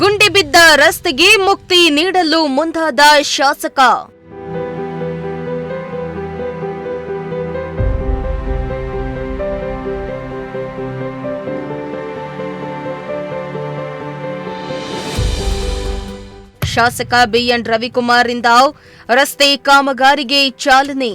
ಗುಂಡಿ ಬಿದ್ದ ರಸ್ತೆಗೆ ಮುಕ್ತಿ ನೀಡಲು ಮುಂದಾದ ಶಾಸಕ. ಶಾಸಕ ಬಿಎನ್ ರವಿಕುಮಾರ್ ರಿಂದ ರಸ್ತೆ ಕಾಮಗಾರಿಗೆ ಚಾಲನೆ.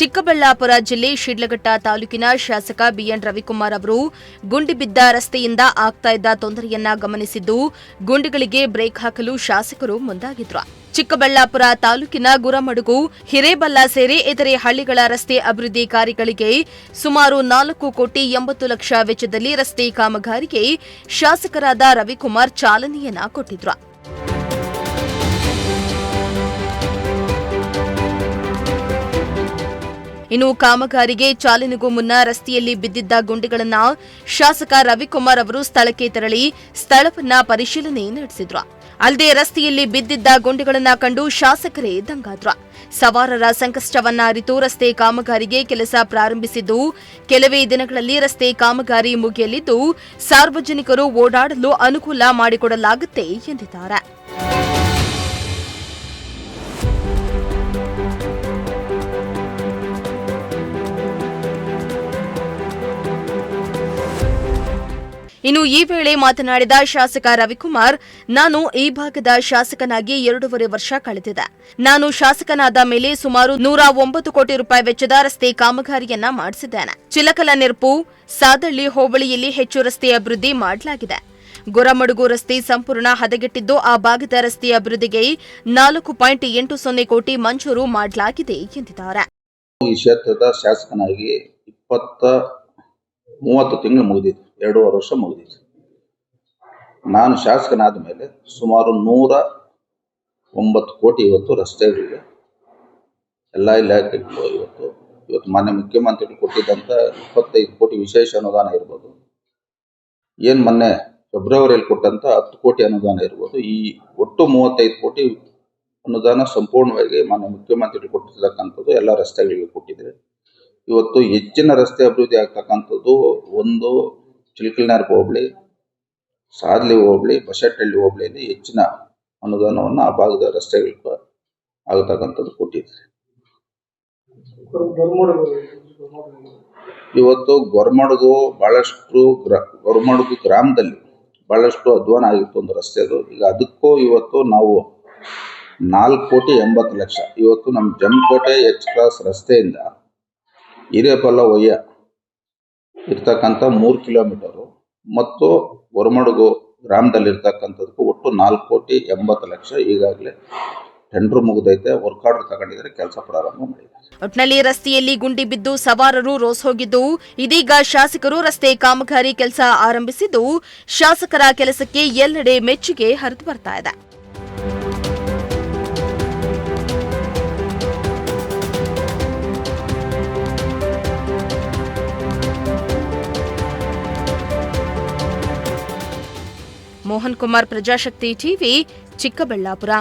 ಚಿಕ್ಕಬಳ್ಳಾಪುರ ಜಿಲ್ಲೆ ಶಿಡ್ಲಘಟ್ಟ ತಾಲೂಕಿನ ಶಾಸಕ ಬಿಎನ್ ರವಿಕುಮಾರ್ ಅವರು ಗುಂಡಿ ಬಿದ್ದ ರಸ್ತೆಯಿಂದ ಆಗ್ತಾ ಇದ್ದ ತೊಂದರೆಯನ್ನ ಗಮನಿಸಿದ್ದು ಗುಂಡಿಗಳಿಗೆ ಬ್ರೇಕ್ ಹಾಕಲು ಶಾಸಕರು ಮುಂದಾಗಿದ್ರು. ಚಿಕ್ಕಬಳ್ಳಾಪುರ ತಾಲೂಕಿನ ಗುರಮಡುಗು, ಹಿರೇಬಲ್ಲ ಸೇರಿ ಇತರೆ ಹಳ್ಳಿಗಳ ರಸ್ತೆ ಅಭಿವೃದ್ಧಿ ಕಾರ್ಯಗಳಿಗೆ ಸುಮಾರು 4,80,00,000 ವೆಚ್ಚದಲ್ಲಿ ರಸ್ತೆ ಕಾಮಗಾರಿಗೆ ಶಾಸಕರಾದ ರವಿಕುಮಾರ್ ಚಾಲನೆಯನ್ನ ಕೊಟ್ಟಿದ್ರು. ಇನ್ನು ಕಾಮಗಾರಿಗೆ ಚಾಲನೆಗೂ ಮುನ್ನ ರಸ್ತೆಯಲ್ಲಿ ಬಿದ್ದಿದ್ದ ಗುಂಡಿಗಳನ್ನು ಶಾಸಕ ರವಿಕುಮಾರ್ ಅವರು ಸ್ಥಳಕ್ಕೆ ತೆರಳಿ ಸ್ಥಳವನ್ನ ಪರಿಶೀಲನೆ ನಡೆಸಿದ್ರು. ಅಲ್ಲದೆ ರಸ್ತೆಯಲ್ಲಿ ಬಿದ್ದಿದ್ದ ಗುಂಡಿಗಳನ್ನು ಕಂಡು ಶಾಸಕರೇ ದಂಗಾದ್ರು. ಸವಾರರ ಸಂಕಷ್ಟವನ್ನ ಅರಿತು ರಸ್ತೆ ಕಾಮಗಾರಿಗೆ ಕೆಲಸ ಪ್ರಾರಂಭಿಸಿದ್ದು ಕೆಲವೇ ದಿನಗಳಲ್ಲಿ ರಸ್ತೆ ಕಾಮಗಾರಿ ಮುಗಿಯಲಿದ್ದು ಸಾರ್ವಜನಿಕರು ಓಡಾಡಲು ಅನುಕೂಲ ಮಾಡಿಕೊಡಲಾಗುತ್ತೆ ಎಂದಿದ್ದಾರೆ. ಇನ್ನು ಈ ವೇಳೆ ಮಾತನಾಡಿದ ಶಾಸಕ ರವಿಕುಮಾರ್, ನಾನು ಈ ಭಾಗದ ಶಾಸಕನಾಗಿ 2.5 ವರ್ಷ ಕಳೆದಿದೆ. ನಾನು ಶಾಸಕನಾದ ಮೇಲೆ ಸುಮಾರು 109 ಕೋಟಿ ರೂಪಾಯಿ ವೆಚ್ಚದ ರಸ್ತೆ ಕಾಮಗಾರಿಯನ್ನ ಮಾಡಿಸಿದ್ದೇನೆ. ಚಿಲಕಲ ನೆರಪು, ಸಾದಳ್ಳಿ ಹೋಬಳಿಯಲ್ಲಿ ಹೆಚ್ಚು ರಸ್ತೆ ಅಭಿವೃದ್ಧಿ ಮಾಡಲಾಗಿದೆ. ಗುರಮಡುಗು ರಸ್ತೆ ಸಂಪೂರ್ಣ ಹದಗೆಟ್ಟಿದ್ದು ಆ ಭಾಗದ ರಸ್ತೆ ಅಭಿವೃದ್ಧಿಗೆ 4.80 ಕೋಟಿ ಮಂಜೂರು ಮಾಡಲಾಗಿದೆ ಎಂದಿದ್ದಾರೆ. ಈ ಕ್ಷೇತ್ರದ ಶಾಸಕನಾಗಿ 30 ತಿಂಗಳು ಮುಗಿದಿದೆ, 2.5 ವರ್ಷ ಮುಗಿದಿದೆ. ನಾನು ಶಾಸಕನಾದ ಮೇಲೆ ಸುಮಾರು 109 ಕೋಟಿ ಇವತ್ತು ರಸ್ತೆಗಳಿಗೆ ಎಲ್ಲ ಇಲಾಖೆಗಳು ಇವತ್ತು ಮಾನ್ಯ ಮುಖ್ಯಮಂತ್ರಿಗಳು ಕೊಟ್ಟಿದ್ದಂಥ 25 ಕೋಟಿ ವಿಶೇಷ ಅನುದಾನ ಇರ್ಬೋದು, ಏನು ಮೊನ್ನೆ ಫೆಬ್ರವರಿಯಲ್ಲಿ ಕೊಟ್ಟಂತ 10 ಕೋಟಿ ಅನುದಾನ ಇರ್ಬೋದು, ಈ ಒಟ್ಟು 35 ಕೋಟಿ ಅನುದಾನ ಸಂಪೂರ್ಣವಾಗಿ ಮಾನ್ಯ ಮುಖ್ಯಮಂತ್ರಿಗಳು ಕೊಟ್ಟಿರ್ತಕ್ಕಂಥದ್ದು ಎಲ್ಲ ರಸ್ತೆಗಳಿಗೆ ಕೊಟ್ಟಿದ್ದಾರೆ. ಇವತ್ತು ಹೆಚ್ಚಿನ ರಸ್ತೆ ಅಭಿವೃದ್ಧಿ ಆಗ್ತಕ್ಕಂಥದ್ದು ಒಂದು ಚಿಲಕಲನೆರಪು ಹೋಬಳಿ, ಸಾದ್ಲಿ ಹೋಬಳಿ, ಬಸಟ್ಟಹಳ್ಳಿ ಹೋಬಳಿಯಲ್ಲಿ ಹೆಚ್ಚಿನ ಅನುದಾನವನ್ನು ಆ ಭಾಗದ ರಸ್ತೆಗಳಿಗೆ ಆಗತಕ್ಕಂಥದ್ದು ಕೊಟ್ಟಿದ್ದಾರೆ. ಇವತ್ತು ಗೊರಮಡುಗು ಗೊರಮಡುಗು ಗ್ರಾಮದಲ್ಲಿ ಬಹಳಷ್ಟು ಅಧ್ವಾನ ಆಗಿತ್ತು ಒಂದು ರಸ್ತೆ ಅದು. ಈಗ ಅದಕ್ಕೂ ಇವತ್ತು ನಾವು 4,80,00,000 ಇವತ್ತು ನಮ್ಮ ಜಮಕೋಟೆ ಎಚ್ ಕ್ರಾಸ್ ರಸ್ತೆಯಿಂದ ಹಿರೇಬಲ್ಲ ಒಯ್ಯ ಇರ್ತಕ್ಕಂಥ 3 ಕಿಲೋಮೀಟರು ಮತ್ತು ಗೊರಮಡುಗು ಗ್ರಾಮದಲ್ಲಿರ್ತಕ್ಕಂಥದಕ್ಕೂ ಒಟ್ಟು 4,80,00,000 ಈಗಾಗಲೇ ಟೆಂಡರ್ ಮುಗಿದೈತೆ, ವರ್ಕ್ ಆರ್ಡರ್ ತಗೊಂಡಿದ್ದಾರೆ, ಕೆಲಸ ಪ್ರಾರಂಭ ಮಾಡಿದ್ದಾರೆ. ಒಟ್ನಲ್ಲಿ ರಸ್ತೆಯಲ್ಲಿ ಗುಂಡಿ ಬಿದ್ದು ಸವಾರರು ರೋಸ್ ಹೋಗಿದ್ದು ಇದೀಗ ಶಾಸಕರು ರಸ್ತೆ ಕಾಮಗಾರಿ ಕೆಲಸ ಆರಂಭಿಸಿದ್ದು ಶಾಸಕರ ಕೆಲಸಕ್ಕೆ ಎಲ್ಲೆಡೆ ಮೆಚ್ಚುಗೆ ಹರಿದು ಬರ್ತಾ ಇದೆ. ಮೋಹನ್ ಕುಮಾರ್, ಪ್ರಜಾಶಕ್ತಿ ಟಿವಿ, ಚಿಕ್ಕಬಳ್ಳಾಪುರ.